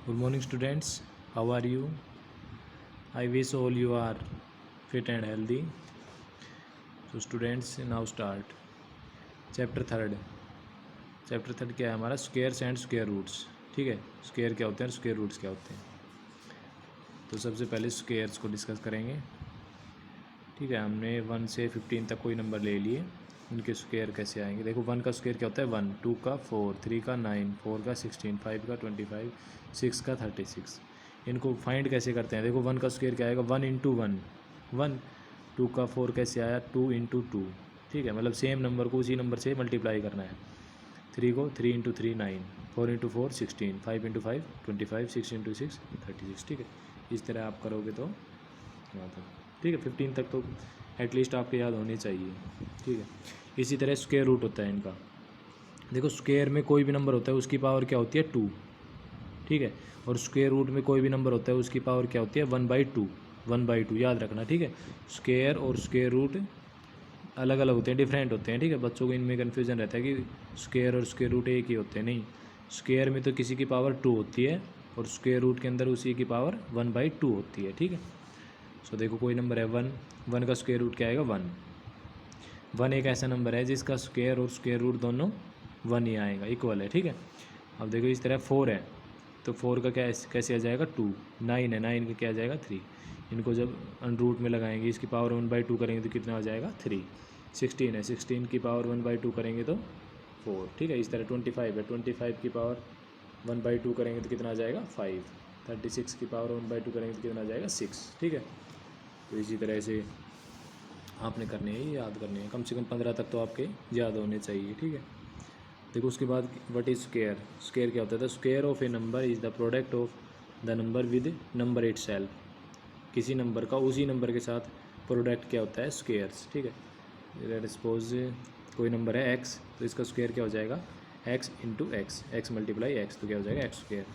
Good morning, students. How are you? I wish all you are fit and healthy. So, students, now start. Chapter third. Chapter third क्या है हमारा? Squares and square roots. ठीक है, square क्या होते हैं, square roots क्या होते हैं. तो सबसे पहले स्क्वेयर्स को डिस्कस करेंगे. ठीक है, हमने 1 से 15 तक कोई नंबर ले लिए, उनके स्क्वेयर कैसे आएंगे. देखो 1 का स्क्वेयर क्या होता है? 1, 2 का 4, 3 का 9, 4 का 16, 5 का 25, 6 का 36. इनको फाइंड कैसे करते हैं? देखो 1 का स्क्वेयर क्या आएगा? 1 इंटू 1, 1. 2 का 4 कैसे आया? 2 इंटू 2. ठीक है, मतलब सेम नंबर को उसी नंबर से मल्टीप्लाई करना है. 3 को 3 इंटू 3 9, 4 इंटू 4 16, 5 इंटू 5 25, 6 इंटू 6 36. ठीक है, इस तरह आप करोगे तो यहाँ तक. ठीक है, 15 तक तो एटलीस्ट आपके याद होने चाहिए. ठीक है, इसी तरह स्क्वायर रूट होता है इनका. देखो स्क्वायर में कोई भी नंबर होता है उसकी पावर क्या होती है? 2. ठीक है, और स्क्वायर रूट में कोई भी नंबर होता है उसकी पावर क्या होती है? 1/2. 1/2 याद रखना. ठीक है, स्क्वायर और स्क्वायर रूट अलग अलग होते हैं, डिफरेंट होते हैं. ठीक है, बच्चों को इनमें कन्फ्यूजन रहता है कि स्क्वायर और स्क्वायर रूट एक ही होते हैं. नहीं, स्क्वायर में तो किसी की पावर 2 होती है और स्क्वायर रूट के अंदर उसी की पावर 1/2 होती है. ठीक है, सो देखो कोई नंबर है 1, 1 का स्क्वायर रूट क्या आएगा? 1. 1 एक ऐसा नंबर है जिसका स्क्वायर और स्क्वायर रूट दोनों 1 ही आएगा, इक्वल है. ठीक है, अब देखो इस तरह 4 है तो 4 का क्या कैसे आ जाएगा? 2. 9 है, 9 का क्या आ जाएगा? 3. इनको जब अंडर रूट में लगाएंगे, इसकी पावर 1/2 करेंगे तो कितना आ जाएगा? 3. 16 है, 16 की पावर 1/2 करेंगे तो 4. ठीक है, इस तरह 25 है, 25 की पावर 1/2 करेंगे तो कितना आ जाएगा? 5. 36 की पावर 1/2 करेंगे तो कितना आ जाएगा? 6. ठीक है, तो इसी तरह से आपने करने हैं, याद करने हैं. कम से कम 15 तक तो आपके याद होने चाहिए. ठीक है, देखो उसके बाद व्हाट इज स्क्वायर. स्क्वायर क्या होता है? The square of A number is the product of the number with number itself. किसी नंबर का उसी नंबर के साथ प्रोडक्ट क्या होता है? स्क्वायर्स. ठीक है, लेट सपोज कोई नंबर है x, तो इसका स्क्वायर क्या हो जाएगा? x into x, x multiply x, तो क्या हो जाएगा? X square.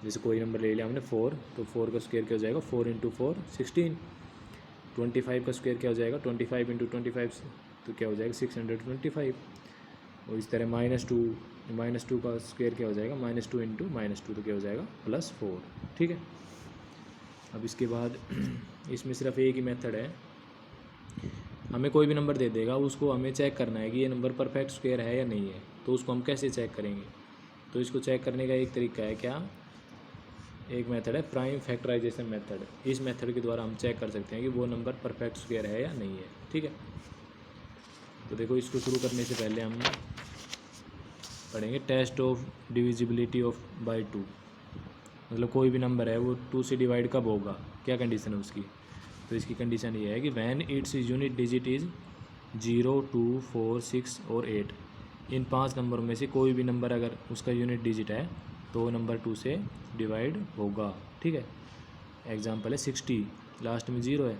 जैसे कोई नंबर ले लिया हमने 4, तो 4 का स्क्वायर क्या हो जाएगा? 4 इंटू 4 16. 25 का स्क्वायर क्या हो जाएगा? 25 इंटू 25, तो क्या हो जाएगा? 625. और इस तरह -2 का स्क्वायर क्या हो जाएगा? -2 इंटू -2, तो क्या हो जाएगा? +4. ठीक है, अब इसके बाद इसमें सिर्फ एक ही मेथड है. हमें कोई भी नंबर दे देगा, उसको हमें चेक करना है कि ये नंबर परफेक्ट स्क्वायर है या नहीं है. तो उसको हम कैसे चेक करेंगे? तो इसको चेक करने का एक तरीका है, क्या? एक मेथड है प्राइम फैक्टराइजेशन मेथड. इस मेथड के द्वारा हम चेक कर सकते हैं कि वो नंबर परफेक्ट स्क्वायर है या नहीं है. ठीक है, तो देखो इसको शुरू करने से पहले हम पढ़ेंगे test of divisibility of by 2. मतलब कोई भी नंबर है वो 2 से डिवाइड कब होगा, क्या कंडीशन है उसकी. तो इसकी कंडीशन ये है कि when it's unit digit is 0, 2, 4, 6 और 8. इन 5 नंबरों में से कोई भी नंबर अगर उसका यूनिट डिजिट है तो नंबर 2 से डिवाइड होगा. ठीक है, एग्जांपल है 60, लास्ट में 0 है.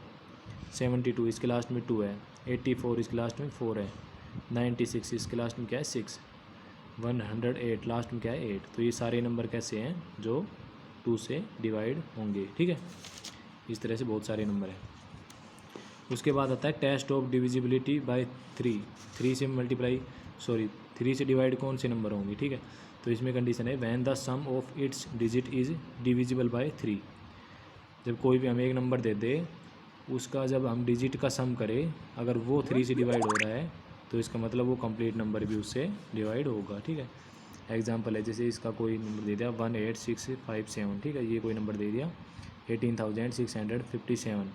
72, इसके लास्ट में 2 है. 84, इसके लास्ट में 4 है. 96, इसके लास्ट में क्या है? 6. 108, लास्ट में क्या है? 8. तो ये सारे नंबर कैसे हैं? जो 2 से डिवाइड होंगे. ठीक है, इस तरह से बहुत सारे नंबर हैं. उसके बाद आता है टेस्ट ऑफ डिविजिबिलिटी बाय 3. 3 से मल्टीप्लाई 3 से डिवाइड कौन से नंबर होंगे. ठीक है, तो इसमें कंडीशन है when the sum of its digit is divisible by 3. जब कोई भी हमें एक नंबर दे दे, उसका जब हम डिजिट का सम करें, अगर वो 3 से डिवाइड हो रहा है तो इसका मतलब वो कंप्लीट नंबर भी उससे डिवाइड होगा. ठीक है, एग्जांपल है जैसे इसका कोई नंबर दे दिया 18657. ठीक है, ये कोई नंबर दे दिया 18,657,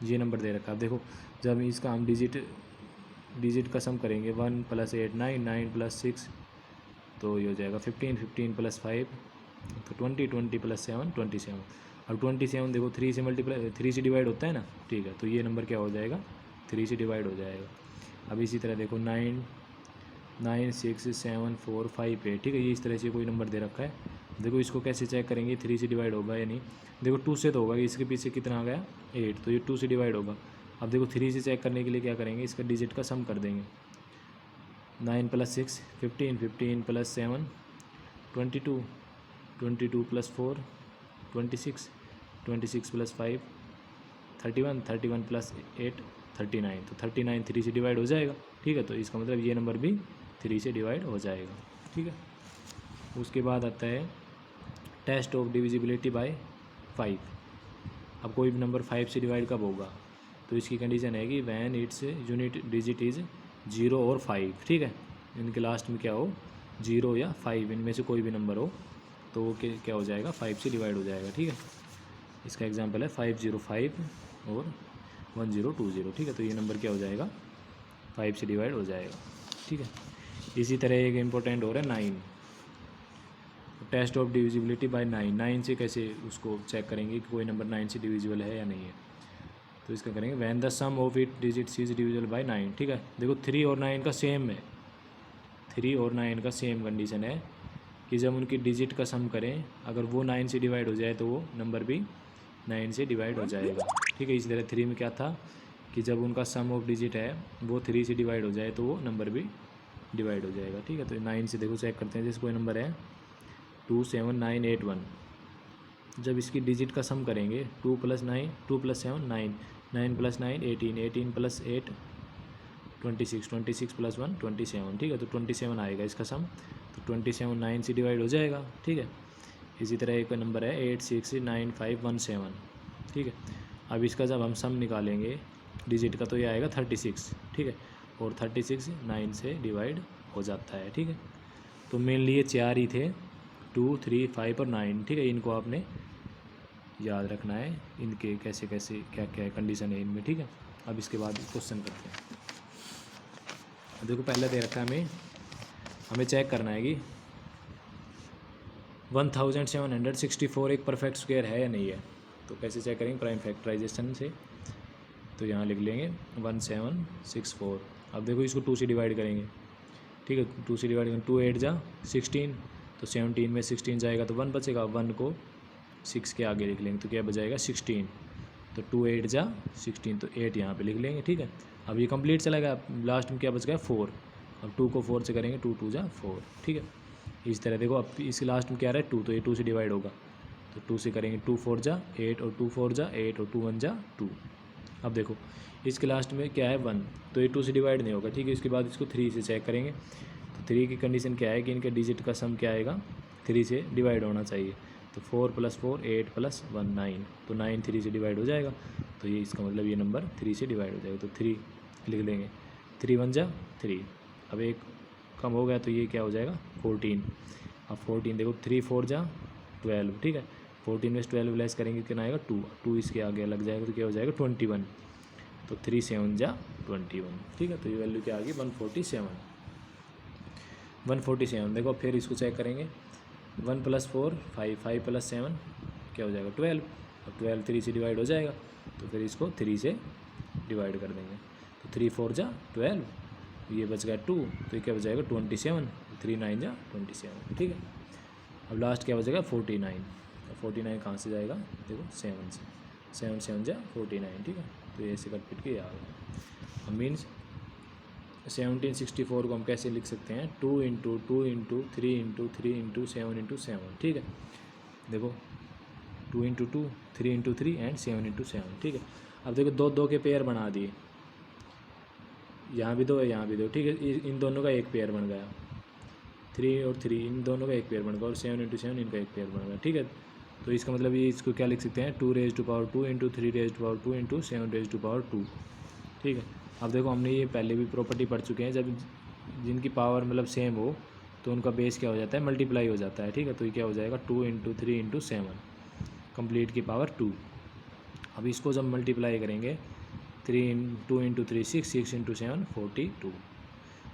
ये नंबर दे रखा है. देखो जब इसका हम डिजिट का सम करेंगे 1 + 8 9, 9 + 6, तो ये हो जाएगा 15, 15 + 5 तो 20, 20 + 7 27. अब 27 देखो 3 से डिवाइड होता है ना. ठीक है, तो ये नंबर क्या हो जाएगा? 3 से डिवाइड हो जाएगा. अब इसी तरह देखो 9, 9, 6, 7, 4, 5, 8. ठीक है, ये इस तरह से कोई नंबर दे रखा है. देखो इसको कैसे चेक करेंगे 3 से डिवाइड होगा या नहीं. देखो 2 से तो होगा, इसके पीछे कितना आ गया? 8, तो ये 2 से डिवाइड होगा. अब देखो 3 से चेक करने के लिए क्या करेंगे? इसका डिजिट का सम कर देंगे. 9 + 6 15, 15 + 7 22, 22 + 4 26, 26 + 5 31, 31 + 8 39. तो 39 3 से डिवाइड हो जाएगा. ठीक है, तो इसका मतलब ये नंबर भी 3 से डिवाइड हो जाएगा. ठीक है, उसके बाद आता है टेस्ट ऑफ डिविजिबिलिटी बाय 5। अब कोई भी नंबर 5 से डिवाइड कब होगा, तो इसकी कंडीशन है कि when its unit digit is 0 और 5, ठीक है। इनके लास्ट में क्या हो, 0 या 5, इनमें से कोई भी नंबर हो तो वो क्या हो जाएगा, 5 से डिवाइड हो जाएगा, ठीक है। इसका एग्जांपल है 505 और 1020, ठीक है। तो ये नंबर क्या हो जाएगा, 5 से डिवाइड हो जाएगा, ठीक है। इसी तरह एक इम्पोर्टेंट हो रहा है 9, टेस्ट ऑफ डिविजिबिलिटी बाय 9। 9 से कैसे उसको चेक करेंगे कि कोई नंबर 9 से डिविजिबल है या नहीं है, तो इसका करेंगे when the sum of it digits is divisible by 9, ठीक है। देखो 3 और 9 का सेम है, 3 और 9 का सेम कंडीशन है कि जब उनकी डिजिट का सम करें, अगर वो 9 से डिवाइड हो जाए तो वो नंबर भी 9 से डिवाइड हो जाएगा, ठीक है। इसी तरह 3 में क्या था कि जब उनका सम ऑफ डिजिट है वो 3 से डिवाइड हो जाए तो वो नंबर भी डिवाइड हो जाएगा, ठीक है। तो 9 से देखो चेक करते हैं, जैसे कोई नंबर है 27981, जब इसकी डिजिट का सम करेंगे 2 + 9 2 + 7 9 9 + 9 18 18 + 8 26 26 + 1 27, ठीक है। तो 27 आएगा इसका सम, तो 27 9 से डिवाइड हो जाएगा, ठीक है। इसी तरह एक नंबर है 869517, ठीक है। अब इसका जब हम सम निकालेंगे डिजिट का तो ये आएगा 36, ठीक है। और 36 9 से डिवाइड हो जाता है, ठीक है। तो मेनली ये 4 ही थे, 2 3 5 और 9, ठीक है। इनको आपने याद रखना है, इनके कैसे कैसे क्या क्या कंडीशन है इनमें, ठीक है। अब इसके बाद क्वेश्चन करते हैं। देखो पहले दे रखा है हमें चेक करना है कि 1764 एक परफेक्ट स्क्वायर है या नहीं है। तो कैसे चेक करेंगे, प्राइम फैक्टराइजेशन से। तो यहाँ लिख लेंगे 1764। अब देखो इसको 2 से डिवाइड करेंगे, ठीक है। 2 से डिवाइड करेंगे, 2 8 जा 16, तो 17 में 16 जाएगा तो 1 बचेगा, 1 को 6 के आगे लिख लेंगे तो क्या बजाएगा 16। तो 2 8 जा 16, तो 8 यहाँ पे लिख लेंगे, ठीक है। अब ये कंप्लीट चलेगा, लास्ट में क्या बच गया 4। अब 2 को 4 से करेंगे, 2 2 जा 4, ठीक है। इस तरह देखो अब इसके लास्ट में क्या रहा है 2, तो ये 2 से डिवाइड होगा, तो 2 से करेंगे 2 4 जा 8 और 2 4 जा 8 और 2 1 जा 2। अब देखो इसके लास्ट में क्या है 1, तो ये 2 से डिवाइड नहीं होगा, ठीक है। इसके बाद इसको 3 से चेक करेंगे, तो 3 की कंडीशन क्या है कि इनके डिजिट का सम क्या आएगा, 3 से डिवाइड होना चाहिए। तो 4 + 4 8 + 1 9, तो 9 3 से डिवाइड हो जाएगा, तो ये इसका मतलब ये नंबर 3 से डिवाइड हो जाएगा, तो 3 लिख लेंगे। 3 1 जा 3, अब एक कम हो गया तो ये क्या हो जाएगा 14। अब 14 देखो 3 4 जा 12, ठीक है। 14 में 12 लेस करेंगे कितना आएगा 2, 2 इसके आगे लग जाएगा तो क्या हो जाएगा 21, तो 3 7 जा 21, ठीक है। तो ये वैल्यू क्या आ गई 147। 147 देखो फिर इसको चेक करेंगे, 1 + 4 5 5 + 7 क्या हो जाएगा 12। अब 12 3 से डिवाइड हो जाएगा, तो फिर इसको 3 से डिवाइड कर देंगे, तो 3 4 जा 12, ये बच गया 2, तो ये क्या बच जाएगा 27, 3 9 जा 27, ठीक है। अब लास्ट क्या बचेगा 49। 49 कहाँ से जाएगा, देखो 7 से, 7 7 जा 49, ठीक है। तो ये ऐसे कट पिट के आ गया। अब मीन्स 1764 को हम कैसे लिख सकते हैं, 2 × 2 × 3 × 3 × 7 × 7, ठीक है। देखो 2 × 2 3 × 3 एंड 7 × 7, ठीक है। अब देखो 2 2 के पेयर बना दिए, यहाँ भी 2 है यहाँ भी 2, ठीक है। इन दोनों का एक पेयर बन गया, 3 और 3 इन दोनों का एक पेयर बन गया, और 7 × 7 इनका एक पेयर बन गया, ठीक है। तो इसका मतलब ये इसको क्या लिख सकते हैं 2 raised to power 2 × 3 raised to power 2 × 7 raised to power 2, ठीक है। अब देखो हमने ये पहले भी प्रॉपर्टी पढ़ चुके हैं, जब जिनकी पावर मतलब सेम हो तो उनका बेस क्या हो जाता है मल्टीप्लाई हो जाता है, ठीक है। तो ये क्या हो जाएगा 2 × 3 × 7 कंप्लीट की पावर 2। अब इसको जब मल्टीप्लाई करेंगे 2 × 3 6 6 × 7 42,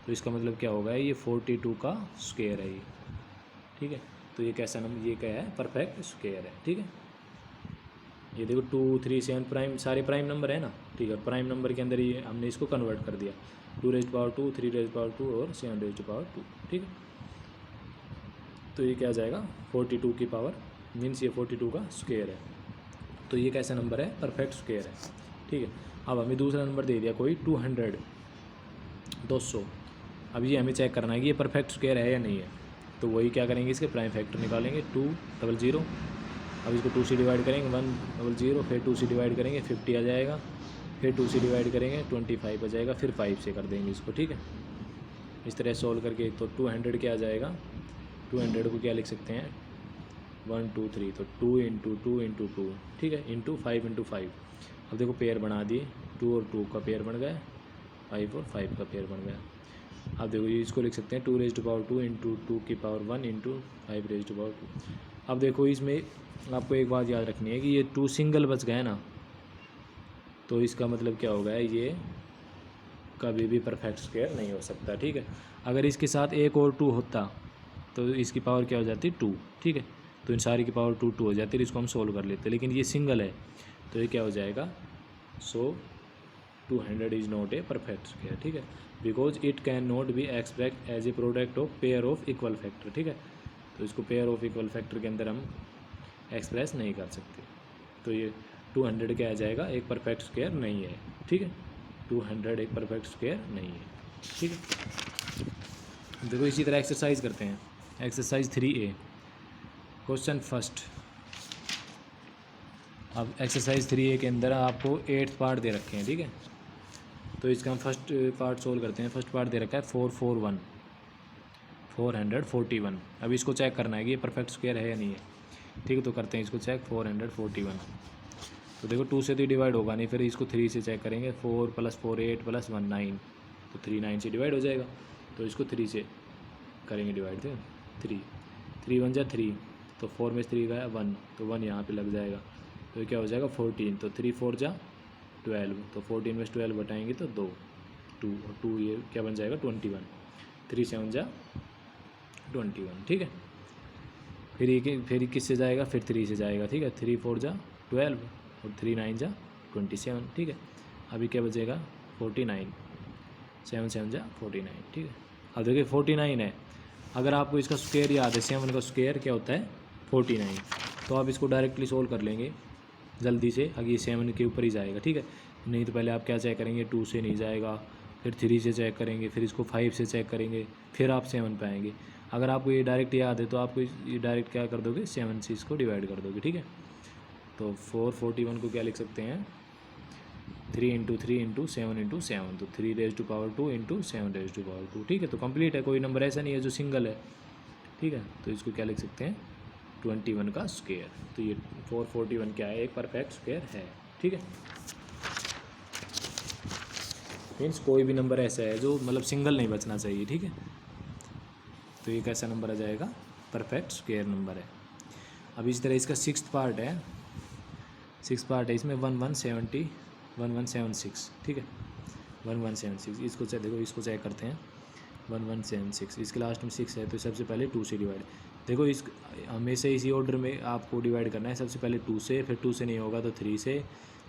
तो इसका मतलब क्या होगा ये 42 का स्क्वायर है ये, ठीक है। तो ये कैसा नंबर, ये क्या है परफेक्ट स्क्वायर है, ठीक है। ये देखो 2 3 7 प्राइम सारे प्राइम नंबर है ना, ठीक है। प्राइम नंबर के अंदर ये हमने इसको कन्वर्ट कर दिया, 2 raised to power 2 3 raised to power 2 और 7 raised to power 2, ठीक है। तो ये क्या आ जाएगा 42 की पावर, मीन्स ये 42 का स्क्वायर है। तो ये कैसा नंबर है परफेक्ट स्क्वायर है, ठीक है। अब हमें दूसरा नंबर दे दिया कोई 200 200। अब ये हमें चेक करना है कि ये परफेक्ट स्क्वायर है या नहीं है। तो वही क्या करेंगे, इसके प्राइम फैक्टर निकालेंगे 2 0 0। अब इसको 2 से डिवाइड करेंगे 1 0 0, फिर 2 से डिवाइड करेंगे 50 आ जाएगा, फिर 2 से डिवाइड करेंगे 25 आ जाएगा, फिर 5 से कर देंगे इसको, ठीक है। इस तरह सॉल्व करके तो 200 क्या आ जाएगा, 200 को क्या लिख सकते हैं 1 2 3, तो 2 इंटू 2 इंटू 2, ठीक है, इंटू 5 इंटू 5। अब देखो पेयर बना दिए, 2 और 2 का पेयर बन गया, 5 और 5 का पेयर बन गया। अब देखो ये इसको लिख सकते हैं 2 रेज़ टू पावर 2 इंटू 2 की power 1 into 5 raise to power 2। अब देखो इसमें आपको एक बात याद रखनी है कि ये 2 सिंगल बच गए ना, तो इसका मतलब क्या होगा, ये कभी भी परफेक्ट स्क्वायर नहीं हो सकता, ठीक है। अगर इसके साथ एक और 2 होता तो इसकी पावर क्या हो जाती, 2, ठीक है। तो इन सारी की पावर 2 2 हो जाती है, इसको हम सोल्व कर लेते, लेकिन ये सिंगल है तो ये क्या हो जाएगा, so 200 is not a perfect square, ठीक है, because it can not be express as a product of pair of equal factor, ठीक है। तो इसको पेयर ऑफ इक्वल फैक्टर के अंदर हम एक्सप्रेस नहीं कर सकते, तो ये 200 क्या आ जाएगा, एक परफेक्ट स्क्वायर नहीं है, ठीक है। 200 एक परफेक्ट स्क्वायर नहीं है, ठीक है। देखो इसी तरह एक्सरसाइज करते हैं, एक्सरसाइज 3A, क्वेश्चन फर्स्ट। अब एक्सरसाइज 3A के अंदर आपको 8th पार्ट दे रखे हैं, ठीक है। तो इसका हम फर्स्ट पार्ट सोल्व करते हैं। फर्स्ट पार्ट दे रखा है 441, 441। अब इसको चेक करना है कि ये परफेक्ट स्क्वायर है या नहीं है, ठीक है। तो करते हैं इसको चेक, 441। तो देखो 2 से तो डिवाइड होगा नहीं, फिर इसको 3 से चेक करेंगे, 4 + 4 8 + 1 9, तो 3 9 से डिवाइड हो जाएगा। तो इसको 3 से करेंगे डिवाइड, तो 3 3 1 जा 3, तो 4 में 3 गया 1, तो 1 यहाँ पे लग जाएगा, तो ये क्या हो जाएगा 14, तो 3 4 जा 12, तो 14 में 12 बटाएंगे तो 2 2 और 2 ये क्या बन जाएगा 21, 3 7 जा 21, ठीक है। फिर किससे जाएगा, फिर 3 से जाएगा, ठीक है। 3 4 जा 12 और 3 9 जा 27, ठीक है। अभी क्या बचेगा 49, 7 7 जा 49, ठीक है। अब देखिए 49 है, अगर आपको इसका स्क्वायर याद है, 7 का स्क्वायर क्या होता है 49, तो आप इसको डायरेक्टली सोल्व कर लेंगे जल्दी से। अगर ये 7 के ऊपर ही जाएगा, ठीक है। नहीं तो पहले आप क्या चेक करेंगे, 2 से नहीं जाएगा, फिर 3 से चेक करेंगे, फिर इसको 5 से चेक करेंगे, फिर आप 7 पे आएंगे। अगर आपको ये डायरेक्ट याद है तो आपको ये डायरेक्ट क्या कर दोगे, 7 से इसको डिवाइड कर दोगे, ठीक है। तो 441 को क्या लिख सकते हैं, 3 इंटू 3 इंटू 7 इंटू 7, तो 3 raise to power 2 into 7 raise to power 2, ठीक है। तो कंप्लीट है, कोई नंबर ऐसा नहीं है जो सिंगल है, ठीक है। तो इसको क्या लिख सकते हैं 21 का स्क्वायर। तो ये 441 क्या है, एक परफेक्ट स्क्वायर है, ठीक है। मीन्स कोई भी नंबर ऐसा है जो मतलब सिंगल नहीं बचना चाहिए, ठीक है। तो ये कैसा नंबर आ जाएगा, परफेक्ट स्क्वायर नंबर है। अब इस तरह इसका 6th पार्ट है, 6th पार्ट है इसमें 1176, ठीक है, 1176। इसको देखो इसको चेक करते हैं, 1176, इसके लास्ट में 6 है, तो सबसे पहले 2 से डिवाइड। देखो इस हमेशा इसी ऑर्डर में आपको डिवाइड करना है, सबसे पहले 2 से, फिर 2 से नहीं होगा तो 3 से,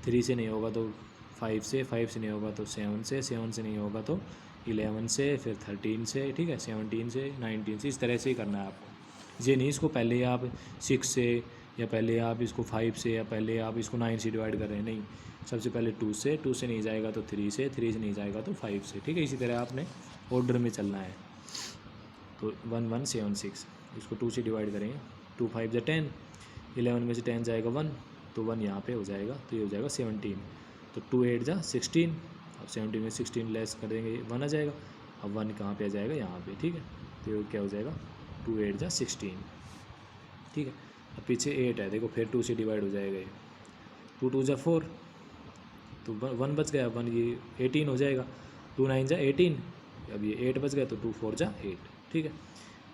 3 से नहीं होगा तो 5 से, 5 से नहीं होगा तो 7 से, 7 से नहीं होगा तो 11 से, फिर 13 से, ठीक है, 17 से, 19 से, इस तरह से ही करना है आपको। ये नहीं इसको पहले आप 6 से, या पहले आप इसको 5 से, या पहले आप इसको 9 से डिवाइड कर रहे हैं, नहीं, सबसे पहले 2 से, 2 से नहीं जाएगा तो 3 से, 3 से नहीं जाएगा तो 5 से, ठीक है। इसी तरह आपने ऑर्डर में चलना है। तो 1176, इसको 2 से डिवाइड करेंगे, 2 5 जा 10, 11 में से 10 जाएगा 1, तो 1 यहाँ पे हो जाएगा, तो ये हो जाएगा 17, तो 2 8 जा 16, अब 17 में 16 लेस कर देंगे 1 आ जाएगा, अब 1 कहाँ पे आ जाएगा, यहाँ पे, ठीक है। तो ये क्या हो जाएगा 2 8 जा 16, ठीक है। अब पीछे 8 है, देखो फिर 2 से डिवाइड हो जाएगा ये, 2 2 जा 4, तो 1 बच गया, 1 ये 18 हो जाएगा, 2 9 जा 18, अब ये 8 बच गया, तो 2 4 जा 8, ठीक है।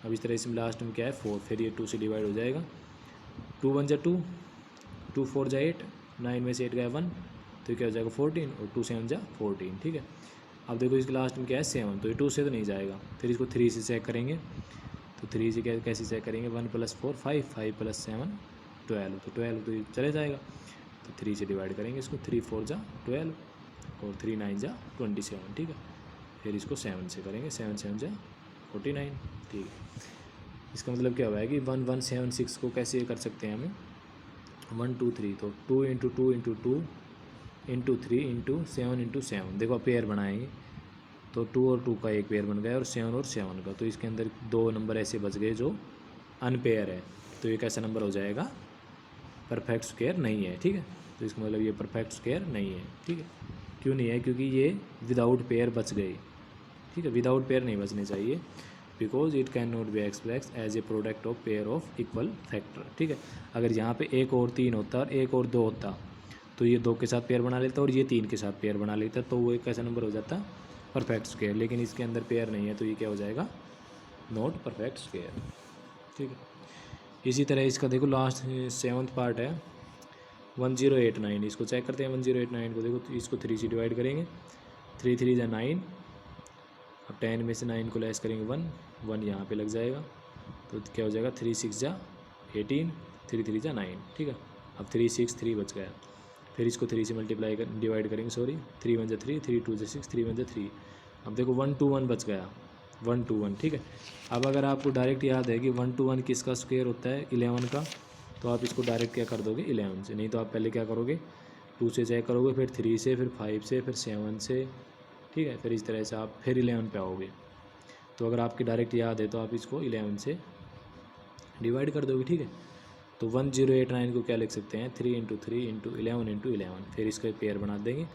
अब इस तरह इसमें लास्ट में क्या है 4, फिर ये 2 से डिवाइड हो जाएगा, 2 1 जा 2, 2 4 जा 8, 9 में से 8 गया 1, तो क्या हो जाएगा 14, और 2 7 जा 14, ठीक है। अब देखो इसके लास्ट में क्या है 7, तो ये 2 से तो नहीं जाएगा, फिर इसको 3 से चेक करेंगे, तो 3 से कैसे चेक करेंगे, 1 + 4 5, 5 + 7 12, तो 12 तो ये चले जाएगा, तो 3 से डिवाइड करेंगे इसको, 3 4 जा 12 और 3 9 जा 27, ठीक है। फिर इसको 7 से करेंगे, 7 7 जा 49, ठीक है। इसका मतलब क्या हुआ है कि 1176 को कैसे कर सकते हैं हमें, 1 2 3, तो 2 into 2 into 2 into 3 into 7 into 7, देखो पेयर बनाएंगे, तो 2 और 2 का एक पेयर बन गया, और 7 और 7 का, तो इसके अंदर 2 नंबर ऐसे बच गए जो अनपेयर है, तो ये कैसा नंबर हो जाएगा, परफेक्ट स्क्वायर नहीं है, ठीक है। तो इसका मतलब ये परफेक्ट स्क्वायर नहीं है, ठीक है। क्यों नहीं है, क्योंकि ये विदाउट पेयर बच गए, ठीक है, विदाउट पेयर नहीं बचने चाहिए। Because it can not be express as a product of pair of equal factor. ठीक है, अगर यहाँ पे एक और 3 होता और एक और 2 होता तो ये 2 के साथ पेयर बना लेता और ये 3 के साथ पेयर बना लेता, तो वो एक कैसा नंबर हो जाता, परफेक्ट स्क्वायर। लेकिन इसके अंदर पेयर नहीं है तो ये क्या हो जाएगा, नॉट परफेक्ट स्क्वायर। ठीक है, इसी तरह इसका देखो लास्ट 7th पार्ट है 1089। इसको चेक करते हैं 1089 को। देखो तो इसको 3 से डिवाइड करेंगे, 3 3 जा 9, अब 10 में से 9 को लेस करेंगे 1, 1 यहाँ पे लग जाएगा तो क्या हो जाएगा 3 6 जा 18, 3 3 जा 9। ठीक है, अब 3 6 3 बच गया, फिर इसको 3 से मल्टीप्लाई कर डिवाइड करेंगे, सॉरी 3 1 जा 3, 3 2 जा 6, 3 1 जा 3। अब देखो 1 2 1 बच गया, 1 2 1। ठीक है, अब अगर आपको डायरेक्ट याद है कि 1 2 1 किसका स्क्वायर होता है, 11 का, तो आप इसको डायरेक्ट क्या कर दोगे 11 से, नहीं तो आप पहले क्या करोगे 2 से चेक करोगे, फिर 3 से, फिर 5 से, फिर 7 से। ठीक है, फिर इस तरह से आप फिर 11 पे आओगे। तो अगर आपकी डायरेक्ट याद है तो आप इसको 11 से डिवाइड कर दोगे। ठीक है, तो 1089 को क्या लिख सकते हैं 3 × 3 × 11 × 11, फिर इसका पेयर बना देंगे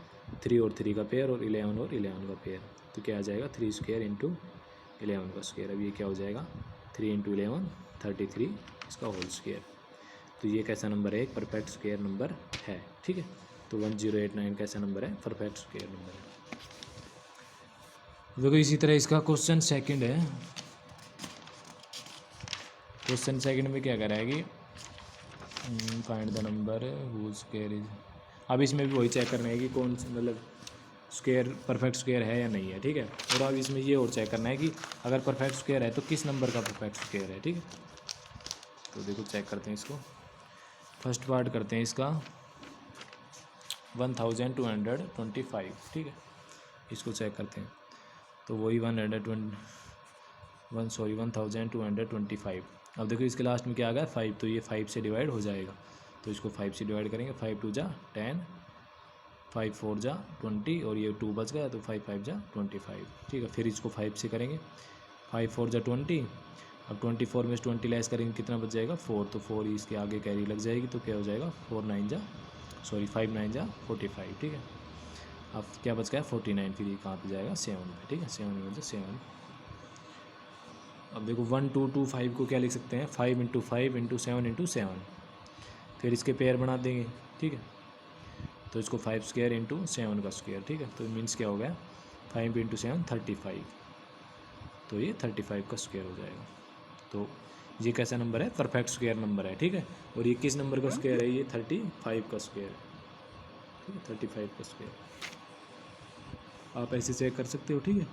3 और 3 का पेयर और 11 का पेयर, तो क्या आ जाएगा 3 स्क्वायर × 11 का स्क्वायर। अब ये क्या हो जाएगा 3 × 11 33 इसका होल स्क्वायर। तो ये कैसा नंबर है, एक परफेक्ट स्क्वायर नंबर है। ठीक है, तो 1089 कैसा नंबर है, परफेक्ट स्क्वायर नंबर है। देखो इसी तरह इसका क्वेश्चन सेकंड है। क्वेश्चन सेकंड में क्या करा है कि find the number whose square is, अब इसमें भी वही चेक करना है कि कौन सा मतलब स्क्वायर परफेक्ट स्क्वायर है या नहीं है। ठीक है, और अब इसमें ये और चेक करना है कि अगर परफेक्ट स्क्वायर है तो किस नंबर का परफेक्ट स्क्वायर है। ठीक है, तो देखो चेक करते हैं इसको। फर्स्ट पार्ट करते हैं इसका 1225। ठीक है, इसको चेक करते हैं, तो वही 1225। अब देखो इसके लास्ट में क्या आ गया 5, तो ये 5 से डिवाइड हो जाएगा, तो इसको 5 से डिवाइड करेंगे, 5 2 जा 10, 5 4 जा 20 और ये 2 बच गया तो 5 5 जा 25। ठीक है, फिर इसको 5 से करेंगे, 5 4 जा 20, अब 24 में से 20 लेस करेंगे कितना बच जाएगा 4, तो 4 इसके आगे कैरी लग जाएगी, तो क्या हो जाएगा 5 9 जा 45। ठीक है, अब क्या बच गया 49, फिर ये कहाँ पे जाएगा 7 पे। ठीक है, 7 में बचा 7। अब देखो 1225 को क्या लिख सकते हैं 5 × 5 × 7 × 7, फिर इसके पेयर बना देंगे। ठीक है, तो इसको 5 स्क्वायर × 7 का स्क्वायर। ठीक है, तो मीन्स क्या हो गया 5 × 7 35, तो ये 35 का स्क्वायर हो जाएगा। तो ये कैसा नंबर है, परफेक्ट स्क्वायर नंबर है। ठीक है, और ये किस नंबर का स्क्वायर है, ये 35 का स्क्वायर है। ठीक है, 35 का स्क्वायर आप ऐसे चेक कर सकते हो। ठीक है,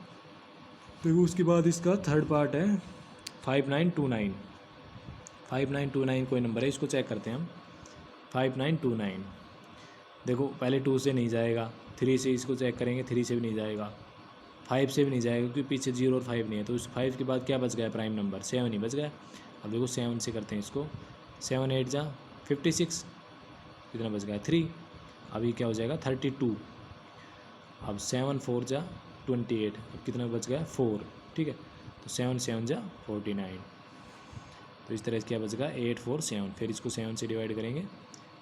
देखो उसके बाद इसका थर्ड पार्ट है 5929। 5929 कोई नंबर है, इसको चेक करते हैं हम। 5929 देखो पहले 2 से नहीं जाएगा, 3 से इसको चेक करेंगे, 3 से भी नहीं जाएगा, 5 से भी नहीं जाएगा क्योंकि पीछे 0 और 5 नहीं है, तो उस 5 के बाद क्या बच गया प्राइम नंबर 7 ही बच गया। अब देखो 7 से करते हैं इसको, 7 8 जा 56, कितना बच गया 3, अभी क्या हो जाएगा 32। अब 7 4 जा 28, अब कितना बच गया 4। ठीक है, तो 7 7 जा 49, तो इस तरह से क्या बच गया 8 4 7, फिर इसको 7 से डिवाइड करेंगे,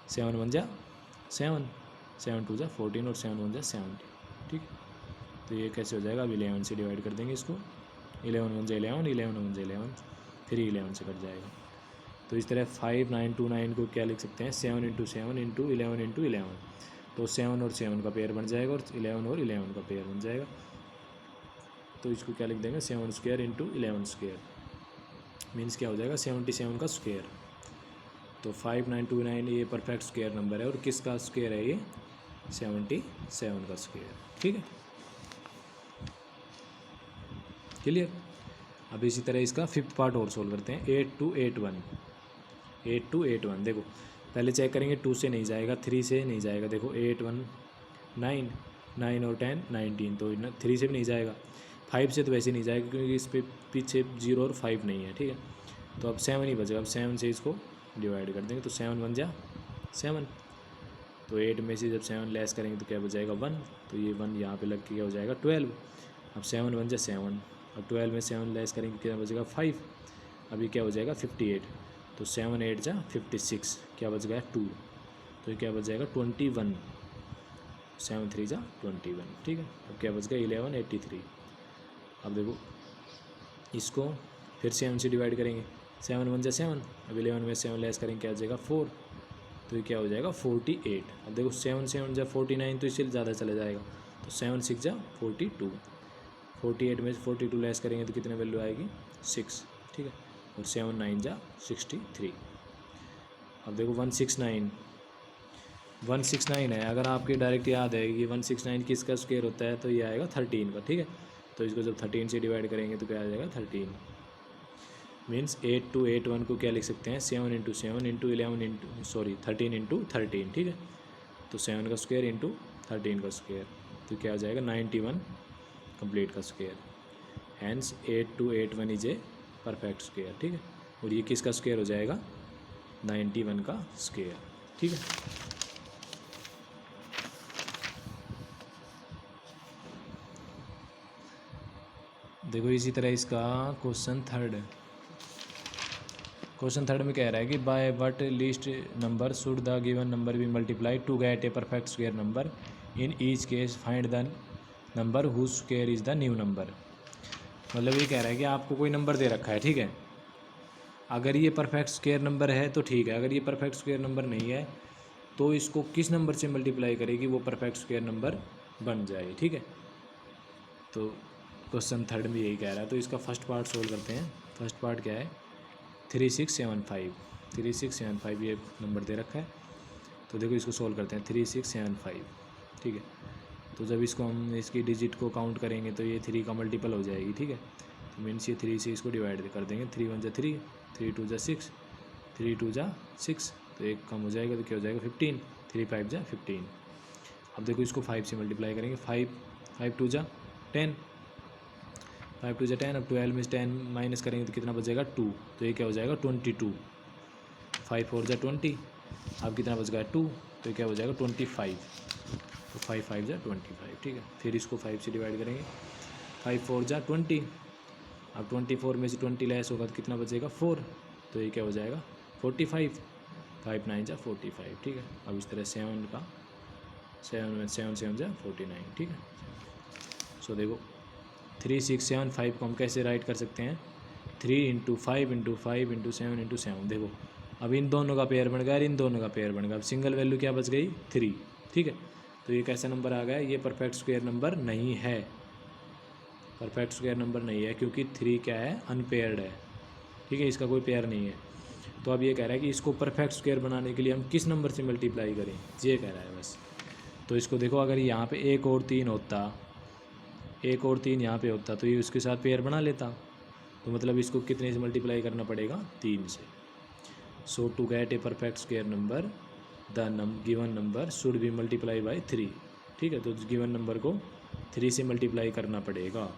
7 1 जा 7, 7 2 जा 14 और 7 1 जा 70। ठीक, तो ये कैसे हो जाएगा, अब 11 से डिवाइड कर देंगे इसको, 11 1 जा 11, 11 1 जा 11, फिर 11 से कट जाएगा। तो इस तरह 5929 को क्या लिख सकते हैं 7 × 7 × 11 × 11, तो 7 और 7 का पेयर बन जाएगा और 11 और 11 का पेयर बन जाएगा, तो इसको क्या लिख देंगे 7 स्क्वायर × 11 स्क्वायर, मीन्स क्या हो जाएगा 77 का स्क्वायर। तो 5929 ये परफेक्ट स्क्वायर नंबर है, और किसका स्क्वायर है ये 77 का स्क्वायर। ठीक है, क्लियर। अब इसी तरह इसका फिफ्थ पार्ट और सोल्व करते हैं 8281। देखो पहले चेक करेंगे 2 से नहीं जाएगा, 3 से नहीं जाएगा, देखो 8 1 9, 9 और 10 19, तो 3 से भी नहीं जाएगा, 5 से तो वैसे नहीं जाएगा क्योंकि इस पे पीछे 0 और 5 नहीं है। ठीक है, तो अब 7 ही बचेगा, अब 7 से इसको डिवाइड कर देंगे, तो 7 1 जा 7, तो 8 में से जब 7 लेस करेंगे तो क्या बचाएगा 1, तो ये 1 यहाँ पे लग के क्या हो जाएगा 12। अब 7 1 जा 7, अब 12 में 7 लेस करेंगे क्या बचेगा 5, अभी क्या हो जाएगा 58, तो 7 8 जा 56, क्या बच गया 2, तो ये क्या बच जाएगा 21, 7 3 जा 21। ठीक है, अब क्या बच गया 1183। अब देखो इसको फिर 7 से डिवाइड करेंगे, 7 1 जा 7, अब 11 में 7 लेस करेंगे क्या आ जाएगा 4, तो ये क्या हो जाएगा 48। अब देखो 7 7 जा 49, तो इससे ज़्यादा चला जाएगा, तो 7 6 जा 42, 48 में 42 लेस करेंगे तो कितने वैल्यू आएगी 6, ठीक है, और 7 9 जा 63। अब देखो 169 है, अगर आपके डायरेक्ट याद है कि 169 किसका स्क्वायर होता है, तो ये आएगा 13 का, ठीक है, तो इसको जब 13 से डिवाइड करेंगे तो क्या आ जाएगा 13, मीन्स 8 to 8 1 को क्या लिख सकते हैं 7 इंटू 7 इंटू 13 इंटू 13, ठीक है, तो 7 का स्क्वायर इंटू 13 का स्क्वायर, तो क्या आ जाएगा 91 कंप्लीट का square, hence 8 to 8 1 is a perfect square, ठीक है, और ये किसका स्क्वायर हो जाएगा 91 का स्क्वायर, ठीक है। देखो इसी तरह इसका क्वेश्चन थर्ड में कह रहा है कि by what least number should the given number be multiply to get a perfect square number, in each case find the number whose square is the new number. मतलब ये कह रहा है कि आपको कोई नंबर दे रखा है, ठीक है, अगर ये परफेक्ट स्क्वायर नंबर है तो ठीक है, अगर ये परफेक्ट स्क्वायर नंबर नहीं है तो इसको किस नंबर से मल्टीप्लाई करेगी वो परफेक्ट स्क्वायर नंबर बन जाए, ठीक है। तो क्वेश्चन थर्ड में यही कह रहा है, तो इसका फर्स्ट पार्ट सोल्व करते हैं। फर्स्ट पार्ट क्या है 3675 ये नंबर दे रखा है, तो देखो इसको सोल्व करते हैं 3675, ठीक है, तो जब इसको हम इसकी डिजिट को काउंट करेंगे तो ये 3 का मल्टीपल हो जाएगी, ठीक है, तो मीन्स ये 3 से इसको डिवाइड कर देंगे, 3 1 जा 3, 3 2 जा 6, 3 2 जा 6, तो एक कम हो जाएगा तो क्या हो जाएगा 15, 3 5 जा 15। अब देखो इसको 5 से मल्टीप्लाई करेंगे, 5 2 जा 10, 5 2 जा 10, अब 12 में 10 माइनस करेंगे तो कितना बचेगा 2, तो ये क्या हो जाएगा 22, 5 4 जा 20, अब कितना बच गया 2, तो ये क्या हो जाएगा 25, तो 5 5 जा 25, ठीक है, फिर इसको 5 से डिवाइड करेंगे, 5 4 जा 20, अब 24 में से 20 लेस होगा तो कितना बचेगा 4, तो ये क्या हो जाएगा 45, 5 9 जा 45, ठीक है। अब इस तरह 7 का 7 7 जा 49, ठीक है। सो देखो 3675 को हम कैसे राइट कर सकते हैं 3 इंटू 5 इंटू 5 इंटू 7 इंटू 7, देखो अब इन दोनों का पेयर बन गया और इन दोनों का पेयर बन गया, अब सिंगल वैल्यू क्या बच गई 3, ठीक है, तो ये कैसा नंबर आ गया, ये परफेक्ट स्क्वायर नंबर नहीं है, परफेक्ट स्क्वायर नंबर नहीं है क्योंकि 3 क्या है अनपेयर्ड है, ठीक है, इसका कोई पेयर नहीं है। तो अब ये कह रहा है कि इसको परफेक्ट स्क्वायर बनाने के लिए हम किस नंबर से मल्टीप्लाई करें, ये कह रहा है बस। तो इसको देखो अगर यहाँ पे 1 और 3 होता, 1 और 3 यहाँ पे होता तो ये उसके साथ पेयर बना लेता, तो मतलब इसको कितने से मल्टीप्लाई करना पड़ेगा 3 से। So to get a perfect square number the given number should be multiply by 3, ठीक है, तो गिवन नंबर को 3 से मल्टीप्लाई करना पड़ेगा,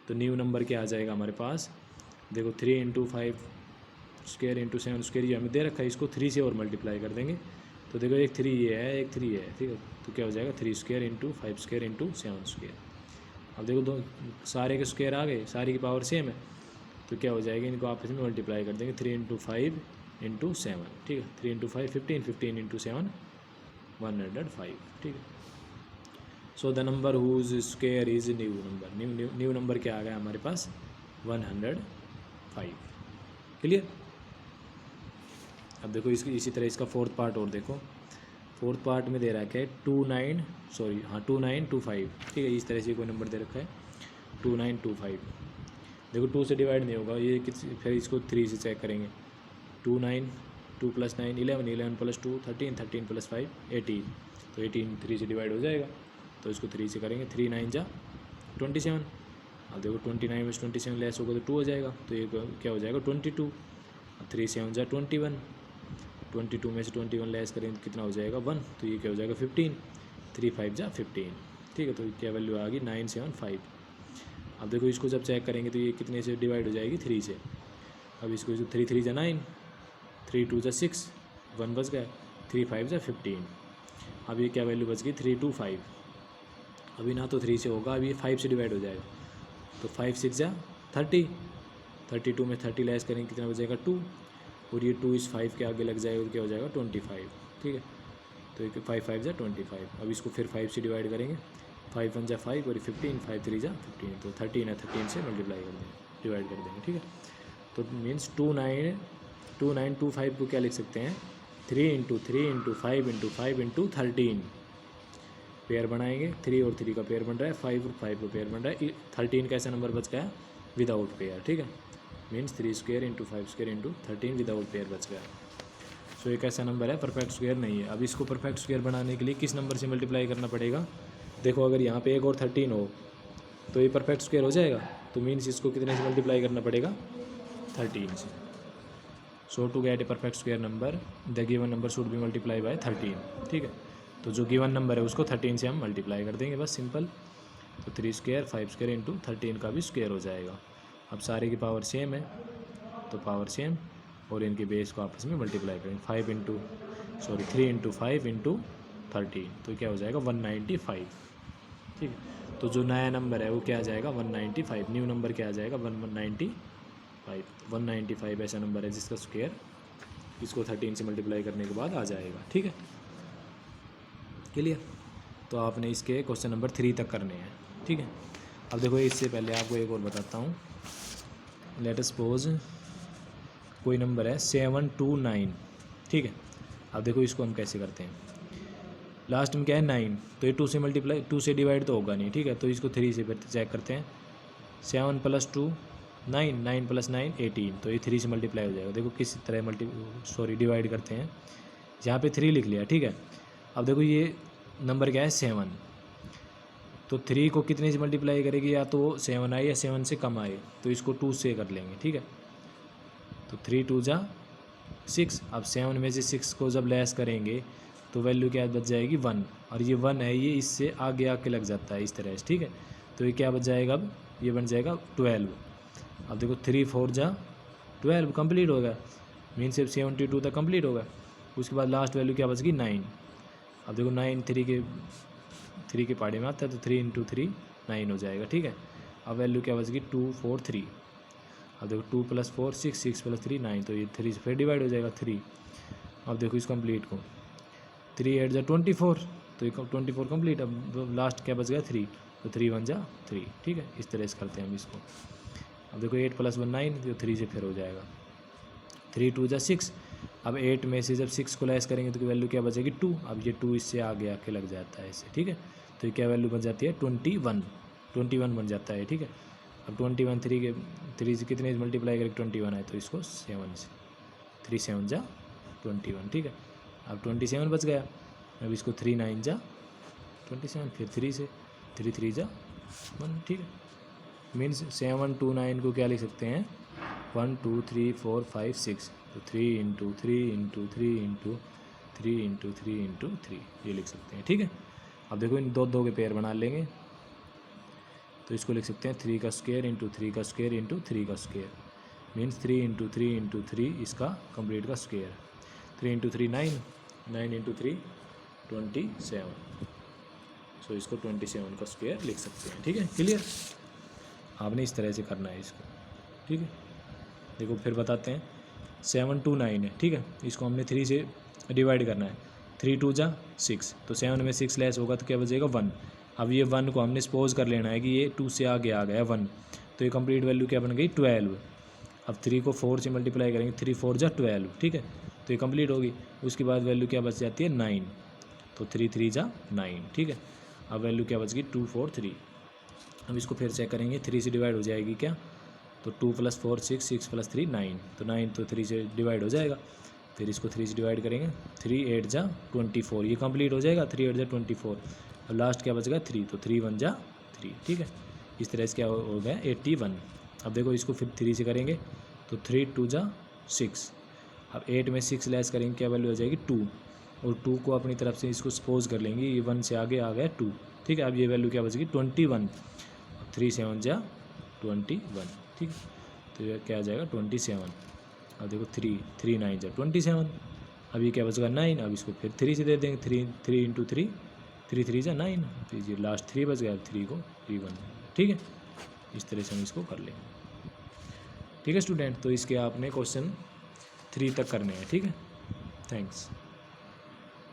तो न्यू नंबर क्या आ जाएगा हमारे पास, देखो 3 इंटू 5 स्क्वायर इंटू 7 स्क्वायर ये हमें दे रखा है, इसको 3 से और मल्टीप्लाई कर देंगे, तो देखो एक 3 ये है एक 3 है, ठीक है, तो क्या हो जाएगा 3 square into 5 square into 7 square. अब देखो दो सारे के स्क्वायर आ गए, सारी की पावर सेम है, तो क्या हो जाएगा इनको आपस में मल्टीप्लाई कर देंगे, 3 इंटू 5 इंटू 7, ठीक है, 3 इंटू 5 15, 15 इंटू 7 105, ठीक है। So the number whose square is new number, new number क्या आ गया हमारे पास 105, क्लियर। अब देखो इसी तरह इसका फोर्थ पार्ट और देखो, फोर्थ पार्ट में दे रखा है 2925, ठीक है, इस तरह से कोई नंबर दे रखा है 2925, देखो 2 से डिवाइड नहीं होगा ये फिर इसको 3 से चेक करेंगे, 2 9 2 + 9 11 11 + 2 13 13 + 5 18, तो 18 3 से डिवाइड हो जाएगा, तो इसको 3 से करेंगे, 3 9 जा 27, अब देखो 29 में 27 लेस होगा तो 2 हो जाएगा, तो ये क्या हो जाएगा 22, 3 7 जा 21, 22 में से 21 लेस करेंगे तो कितना हो जाएगा 1, तो ये क्या हो जाएगा 15, 3 5 जा 15, ठीक है, तो क्या वैल्यू आ गई 975। अब देखो इसको जब चेक करेंगे तो ये कितने से डिवाइड हो जाएगी 3 से, अब इसको 3 3 जा 9, 3 2 जा 6, 1 बच गया, 3 5 जा 15, अब ये क्या वैल्यू बच गई 325, अभी ना तो 3 से होगा, अभी ये 5 से डिवाइड हो जाएगा, तो 5 6 जा 30, 32 में 30 लेस करेंगे कितना बचेगा 2, और ये 2 इस 5 के आगे लग जाएगा तो क्या हो जाएगा 25, ठीक है, तो 5 5 जा 25, अब इसको फिर 5 से डिवाइड करेंगे, 5 1 जा 5 और 15, 5 3 जा 15, तो 13 है 13 से मल्टीप्लाई कर देंगे, डिवाइड कर देंगे, ठीक है। तो मीन्स 2925 को क्या लिख सकते हैं, 3 × 3 × 5 × 5 × 13 पेयर बनाएंगे। 3 और 3 का पेयर बन रहा है, 5 और 5 का पेयर बन रहा है। 13 कैसा नंबर बच गया, विदाउट पेयर, ठीक है। मीन्स 3² × 5² × 13 विदाउट पेयर बच गया। सो एक ऐसा नंबर है परफेक्ट स्क्वायर नहीं है। अब इसको परफेक्ट स्क्वायर बनाने के लिए किस नंबर से मल्टीप्लाई करना पड़ेगा, देखो अगर यहाँ पे एक और 13 हो तो ये परफेक्ट स्क्वायर हो जाएगा। तो मीन्स इसको कितने से मल्टीप्लाई करना पड़ेगा, 13 से। So to get a perfect square number the given number should be multiply by 13, ठीक है। तो जो गिवन नंबर है उसको 13 से हम मल्टीप्लाई कर देंगे, बस सिंपल। तो 3² 5² × 13 का भी स्क्वायर हो जाएगा। अब सारे की पावर सेम है तो पावर सेम, और इनके बेस को आपस में मल्टीप्लाई करेंगे। 3 × 5 × 13 तो क्या हो जाएगा 195, ठीक है। तो जो नया नंबर है वो क्या आ जाएगा 195, न्यू नंबर क्या आ जाएगा 195 ऐसा नंबर है जिसका स्क्वायर इसको 13 से मल्टीप्लाई करने के बाद आ जाएगा, ठीक है। क्लियर। तो आपने इसके क्वेश्चन नंबर 3 तक करने हैं, ठीक है। अब देखो इससे पहले आपको एक और बताता हूँ। लेट अस सपोज कोई नंबर है 729, ठीक है। अब देखो इसको हम कैसे करते हैं, लास्ट में क्या है 9, तो ये 2 से मल्टीप्लाई 2 से डिवाइड तो होगा नहीं, ठीक है। तो इसको 3 से फिर चेक करते हैं। 7 + 2 9, 9 + 9 18, तो ये 3 से मल्टीप्लाई हो जाएगा। देखो किस तरह डिवाइड करते हैं। यहाँ पे 3 लिख लिया, ठीक है। अब देखो ये नंबर क्या है 7, तो 3 को कितने से मल्टीप्लाई करेगी, या तो 7 आए या 7 से कम आए, तो इसको 2 से कर लेंगे, ठीक है। तो 3 × 2 = 6। अब 7 में से 6 को जब लेस करेंगे तो वैल्यू क्या बच जाएगी 1, और ये 1 है ये इससे आगे आके लग जाता है इस तरह से, ठीक है। तो ये क्या बच जाएगा, अब ये बन जाएगा 12। अब देखो 3 × 4 = 12 कंप्लीट होगा, मीन सिर्फ 72 तक कंप्लीट होगा। उसके बाद लास्ट वैल्यू क्या बच गई 9। अब देखो 9 3 के पहाड़े में आता है, तो 3 × 3 9 हो जाएगा, ठीक है। अब वैल्यू क्या बच गई 2 4 3। अब देखो 2 + 4 6, 6 + 3 9, तो ये 3 से फिर डिवाइड हो जाएगा 3। अब देखो इस कंप्लीट को 3 × 8 = 24, तो ये 24 कंप्लीट। अब लास्ट क्या बच गया 3, तो 3 × 1 = 3, ठीक है। इस तरह से करते हैं हम इसको। अब देखो 8 + 1 9, तो 3 से फिर हो जाएगा। 3 × 2 = 6। अब 8 में से जब 6 को लेस करेंगे तो वैल्यू क्या बचेगी 2। अब ये 2 इससे आगे आके लग जाता है इससे, ठीक है। तो ये क्या वैल्यू बन जाती है 21 बन जाता है, ठीक है। अब 21 3 से कितने से मल्टीप्लाई करके 21 आए, तो इसको 7 से, 3 × 7 = 21, ठीक है। अब 27 बच गया। अब इसको 3 × 9 = 27, फिर 3 से, 3 × 3 = 1, ठीक है। मीन्स 729 को क्या लिख सकते हैं 1 2 3 4 5 6, तो 3 × 3 × 3 × 3 × 3 × 3 ये लिख सकते हैं, ठीक है। अब देखो इन दो के पेयर बना लेंगे, तो इसको लिख सकते हैं 3 का स्क्वायर × 3 का स्क्वायर × 3 का स्क्वायर, मीन्स 3 × 3 × 3 इसका कंप्लीट का स्क्वायर। 3 × 3 9, 9 × 3 27, सो इसको 27 का स्क्वायर लिख सकते हैं, ठीक है। क्लियर। आपने इस तरह से करना है इसको, ठीक है। देखो फिर बताते हैं 729 है, ठीक है। इसको हमने 3 से डिवाइड करना है। 3 × 2 = 6, तो 7 में 6 लेस होगा तो क्या बचेगा 1। अब ये 1 को हमने सपोज कर लेना है कि ये 2 से आगे आ गया 1, तो ये कंप्लीट वैल्यू क्या बन गई 12। अब 3 को 4 से मल्टीप्लाई करेंगे, 3 × 4 = 12, ठीक है। तो ये कंप्लीट होगी। उसके बाद वैल्यू क्या बच जाती है 9, तो 3 × 3 = 9, ठीक है। अब वैल्यू क्या बच गई 2 4 3। अब इसको फिर चेक करेंगे, 3 से डिवाइड हो जाएगी क्या, तो 2 + 4 6, 6 + 3 9, तो 9 तो 3 से डिवाइड हो जाएगा। फिर इसको 3 से डिवाइड करेंगे, 3 8 = 24, ये कंप्लीट हो जाएगा। 3 8 = 24। अब लास्ट क्या बच गया 3, तो 3 1 = 3, ठीक है। इस तरह से क्या हो गया 81। अब देखो इसको फिर 3 से करेंगे, तो 3 2 = 6। अब 8 में 6 लेस करेंगे, क्या वैल्यू हो जाएगी 2, और 2 को अपनी तरफ से इसको सपोज कर लेंगे, ये 1 से आगे आ गया 2, ठीक है। अब ये वैल्यू क्या बचेगी 21। 3 7 = 21, ठीक है। तो ये क्या आ जाएगा 27। अब देखो 3 3 9 = 27। अब ये क्या बचेगा 9। अब इसको फिर 3 से दे देंगे, 3 3 × 3, 3 3 = 9, तो ये लास्ट 3 बच गया। 3 को 3 1, ठीक है। इस तरह से हम इसको कर लेंगे, ठीक है स्टूडेंट। तो इसके आपने क्वेश्चन 3 तक करने हैं, ठीक है। थैंक्स।